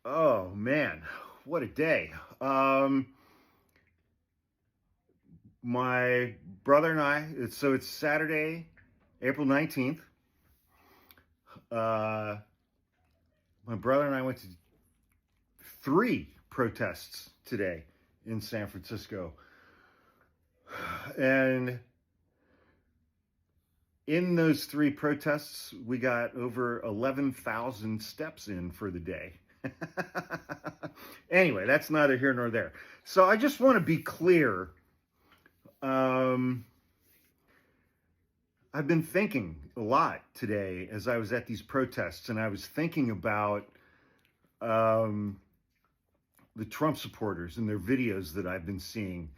Oh man, what a day. Um, my brother and it's Saturday, April 19th. Uh, my brother and I went to three protests today in San Francisco. And in those three protests, we got over 11,000 steps in for the day. Anyway, that's neither here nor there. So I just want to be clear. Um, I've been thinking a lot today as I was at these protests, and I was thinking about um, the Trump supporters and their videos that I've been seeing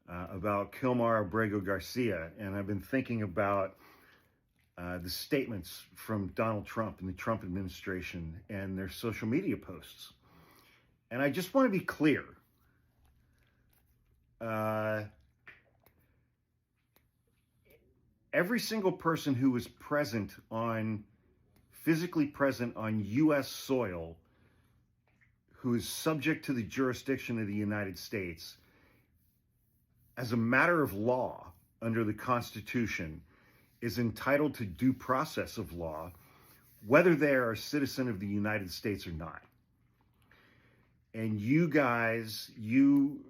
about Kilmar Abrego Garcia, and I've been thinking about the statements from Donald Trump and the Trump administration and their social media posts. And I just want to be clear. Every single person who was physically present on U.S. soil, who is subject to the jurisdiction of the United States, as a matter of law under the Constitution, is entitled to due process of law, whether they are a citizen of the United States or not. And you guys, you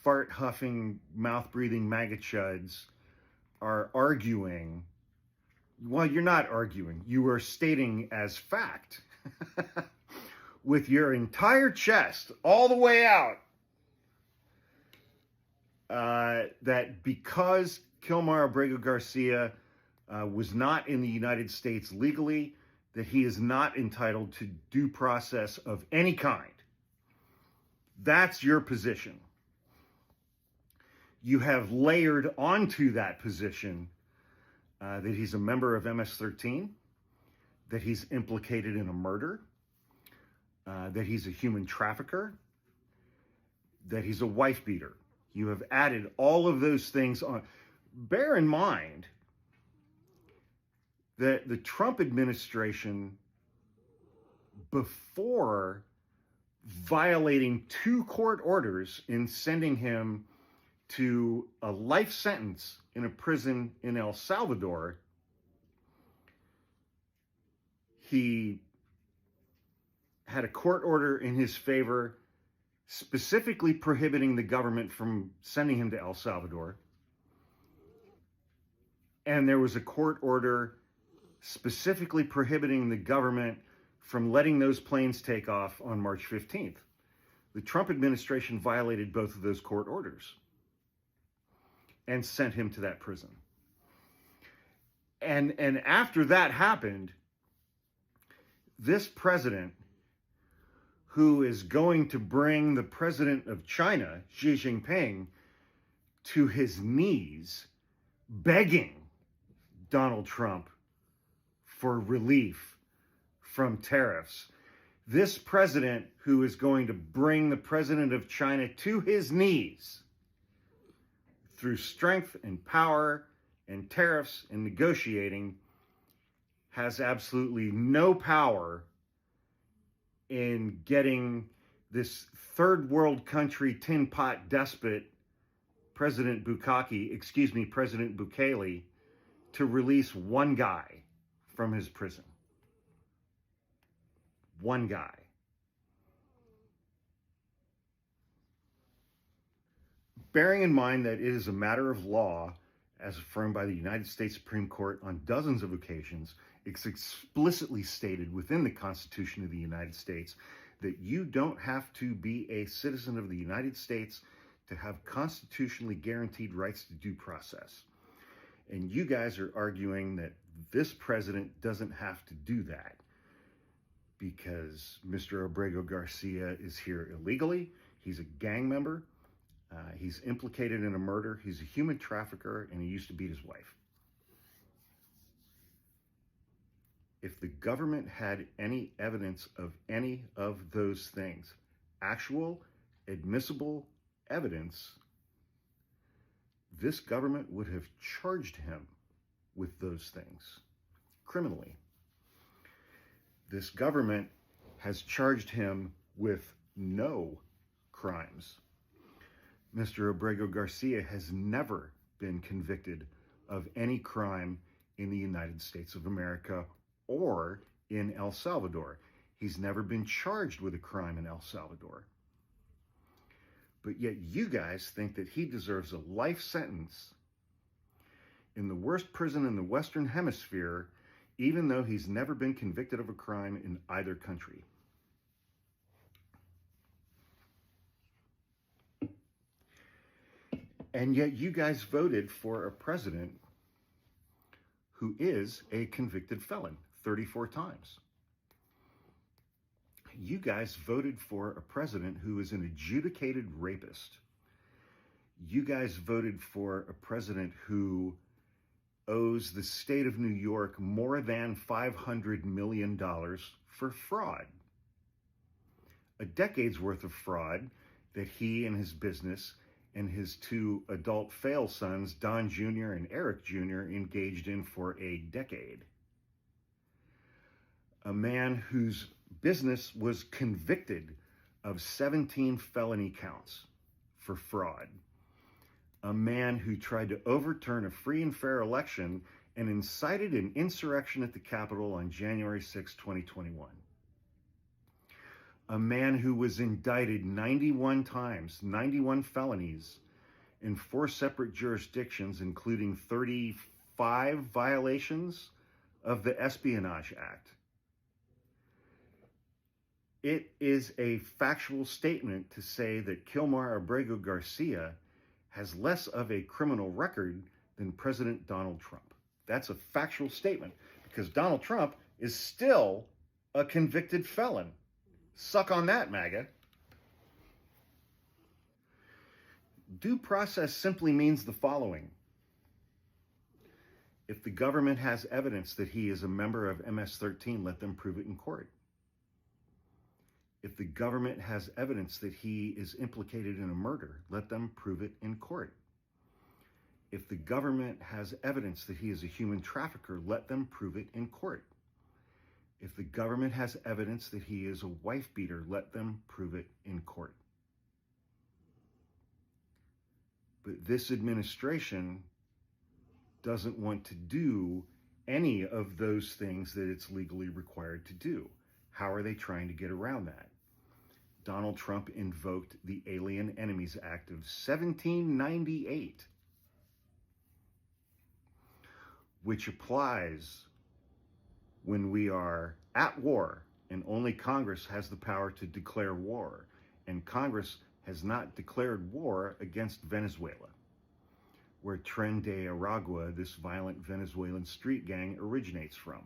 fart-huffing, mouth-breathing MAGA chuds, are arguing. Well, you're not arguing. You are stating as fact with your entire chest all the way out that because Kilmar Abrego Garcia was not in the United States legally, that he is not entitled to due process of any kind. That's your position. You have layered onto that position that he's a member of MS-13, that he's implicated in a murder, that he's a human trafficker, that he's a wife beater. You have added all of those things on. Bear in mind that the Trump administration, before violating two court orders in sending him to a life sentence in a prison in El Salvador, he had a court order in his favor specifically prohibiting the government from sending him to El Salvador. And there was a court order specifically prohibiting the government from letting those planes take off on March 15th. The Trump administration violated both of those court orders and sent him to that prison. And after that happened, this president, who is going to bring the president of China, Xi Jinping, to his knees, begging Donald Trump for relief from tariffs. This president, who is going to bring the president of China to his knees through strength and power and tariffs and negotiating, has absolutely no power in getting this third world country tin pot despot, President Bukele, to release one guy from his prison. One guy. Bearing in mind that it is a matter of law, as affirmed by the United States Supreme Court on dozens of occasions, it's explicitly stated within the Constitution of the United States that you don't have to be a citizen of the United States to have constitutionally guaranteed rights to due process. And you guys are arguing that this president doesn't have to do that because Mr. Abrego Garcia is here illegally. He's a gang member. He's implicated in a murder. He's a human trafficker, and he used to beat his wife. If the government had any evidence of any of those things, actual, admissible evidence, this government would have charged him with those things criminally. This government has charged him with no crimes. Mr. Abrego Garcia has never been convicted of any crime in the United States of America or in El Salvador. He's never been charged with a crime in El Salvador. But yet you guys think that he deserves a life sentence in the worst prison in the Western Hemisphere, even though he's never been convicted of a crime in either country. And yet you guys voted for a president who is a convicted felon 34 times. You guys voted for a president who is an adjudicated rapist. You guys voted for a president who owes the state of New York more than $500 million for fraud. A decade's worth of fraud that he and his business and his two adult fail sons, Don Jr. and Eric Jr., engaged in for a decade. A man whose business was convicted of 17 felony counts for fraud. A man who tried to overturn a free and fair election and incited an insurrection at the Capitol on January 6, 2021. A man who was indicted 91 times, 91 felonies in 4 separate jurisdictions, including 35 violations of the Espionage Act. It is a factual statement to say that Kilmar Abrego Garcia has less of a criminal record than President Donald Trump. That's a factual statement because Donald Trump is still a convicted felon. Suck on that, MAGA. Due process simply means the following. If the government has evidence that he is a member of MS-13, let them prove it in court. If the government has evidence that he is implicated in a murder, let them prove it in court. If the government has evidence that he is a human trafficker, let them prove it in court. If the government has evidence that he is a wife beater, let them prove it in court. But this administration doesn't want to do any of those things that it's legally required to do. How are they trying to get around that? Donald Trump invoked the Alien Enemies Act of 1798, which applies when we are at war and only Congress has the power to declare war. And Congress has not declared war against Venezuela, where Tren de Aragua, this violent Venezuelan street gang, originates from.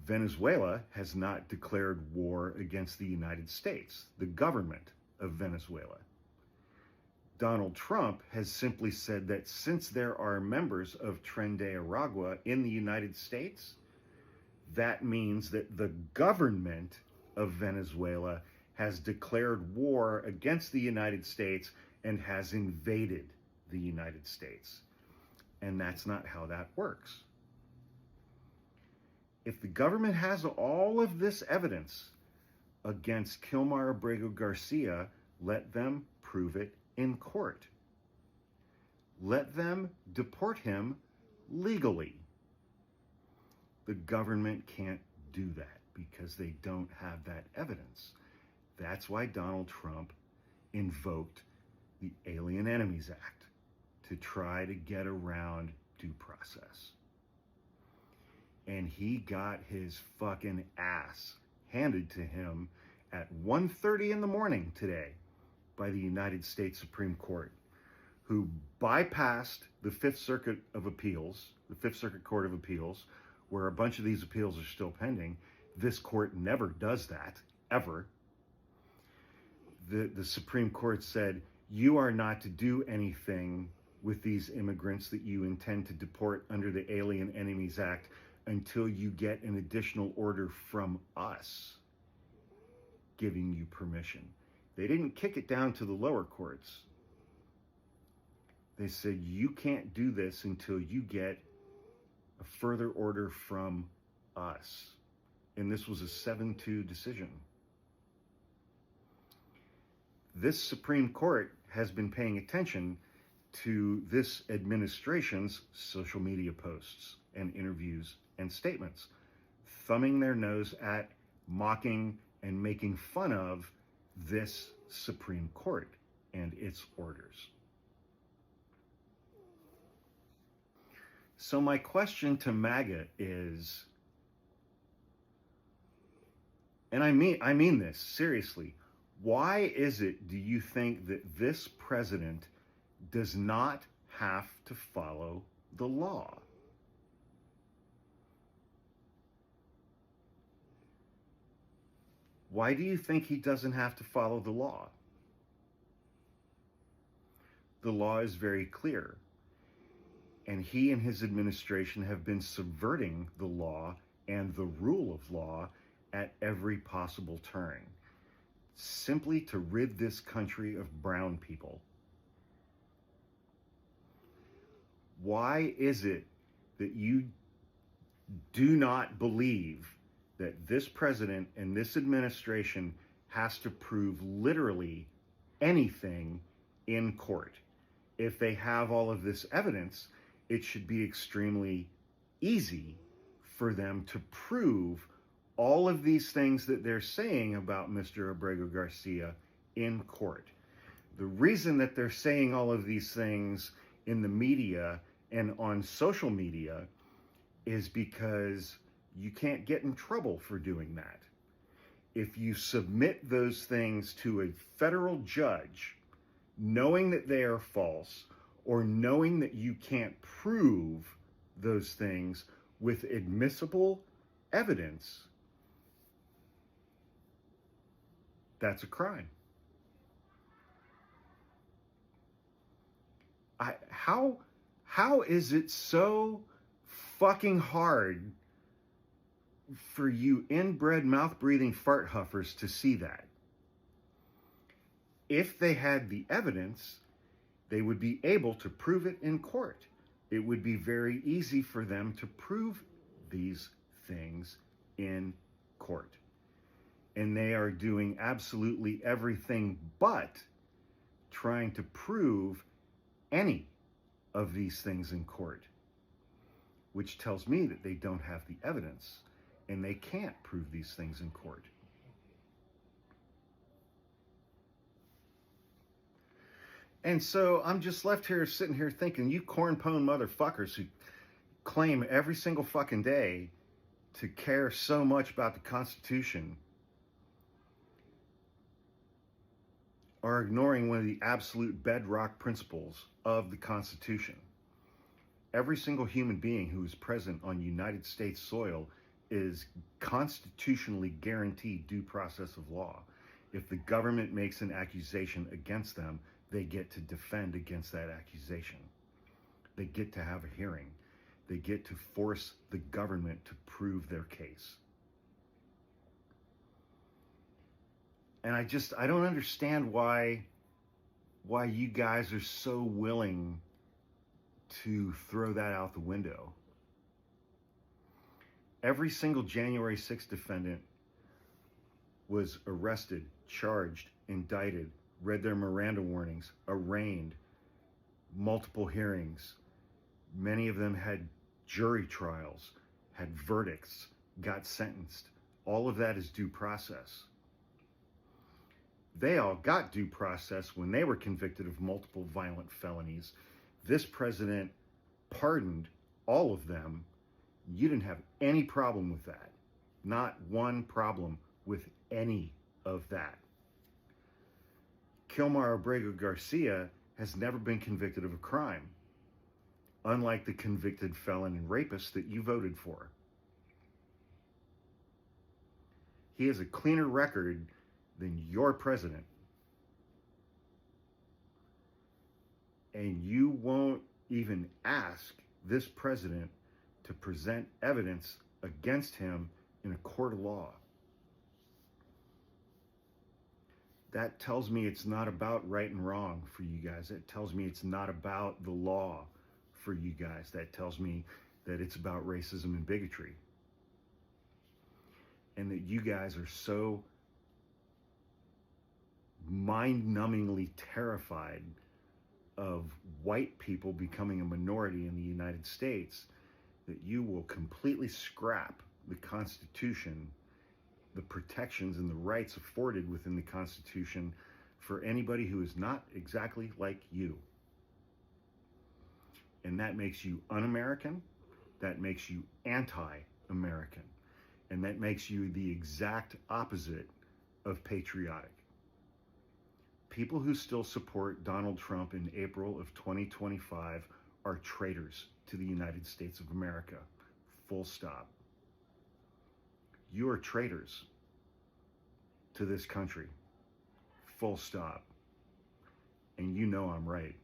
Venezuela has not declared war against the United States, the government of Venezuela. Donald Trump has simply said that since there are members of Tren de Aragua in the United States, that means that the government of Venezuela has declared war against the United States and has invaded the United States. And that's not how that works. If the government has all of this evidence against Kilmar Abrego Garcia, let them prove it in court. Let them deport him legally. The government can't do that because they don't have that evidence. That's why Donald Trump invoked the Alien Enemies Act to try to get around due process. And he got his fucking ass handed to him at 1:30 in the morning today by the United States Supreme Court, who bypassed the Fifth Circuit of Appeals, the Fifth Circuit Court of Appeals, where a bunch of these appeals are still pending. This court never does that, ever. The Supreme Court said, you are not to do anything with these immigrants that you intend to deport under the Alien Enemies Act until you get an additional order from us giving you permission. They didn't kick it down to the lower courts. They said, you can't do this until you get a further order from us. And this was a 7-2 decision. this Supreme Court has been paying attention to this administration's social media posts and interviews and statements, thumbing their nose at, mocking, and making fun of this Supreme Court and its orders. So my question to MAGA is, and I mean this seriously, why is it, do you think, that this president does not have to follow the law? Why do you think he doesn't have to follow the law? The law is very clear, and he and his administration have been subverting the law and the rule of law at every possible turn, simply to rid this country of brown people. Why is it that you do not believe that this president and this administration has to prove literally anything in court? If they have all of this evidence, it should be extremely easy for them to prove all of these things that they're saying about Mr. Abrego Garcia in court. The reason that they're saying all of these things in the media and on social media is because you can't get in trouble for doing that. If you submit those things to a federal judge, knowing that they are false, or knowing that you can't prove those things with admissible evidence, that's a crime. How is it so fucking hard for you inbred, mouth-breathing fart huffers to see that? If they had the evidence, they would be able to prove it in court. It would be very easy for them to prove these things in court. And they are doing absolutely everything but trying to prove any of these things in court, which tells me that they don't have the evidence and they can't prove these things in court. And so I'm just left here sitting here thinking, you cornpone motherfuckers who claim every single fucking day to care so much about the Constitution are ignoring one of the absolute bedrock principles of the Constitution. Every single human being who is present on United States soil is constitutionally guaranteed due process of law. If the government makes an accusation against them, they get to defend against that accusation. They get to have a hearing. They get to force the government to prove their case. And I don't understand why you guys are so willing to throw that out the window. Every single January 6th defendant was arrested, charged, indicted, read their Miranda warnings, arraigned, multiple hearings. Many of them had jury trials, had verdicts, got sentenced. All of that is due process. They all got due process when they were convicted of multiple violent felonies. This president pardoned all of them. You didn't have any problem with that. Not one problem with any of that. Kilmar Abrego Garcia has never been convicted of a crime, unlike the convicted felon and rapist that you voted for. He has a cleaner record than your president. And you won't even ask this president to present evidence against him in a court of law. That tells me it's not about right and wrong for you guys. It tells me it's not about the law for you guys. That tells me that it's about racism and bigotry. And that you guys are so mind-numbingly terrified of white people becoming a minority in the United States that you will completely scrap the Constitution, the protections and the rights afforded within the Constitution for anybody who is not exactly like you. And that makes you un-American, that makes you anti-American, and that makes you the exact opposite of patriotic. People who still support Donald Trump in April of 2025 are traitors to the United States of America. Full stop. You are traitors to this country. Full stop. And you know I'm right.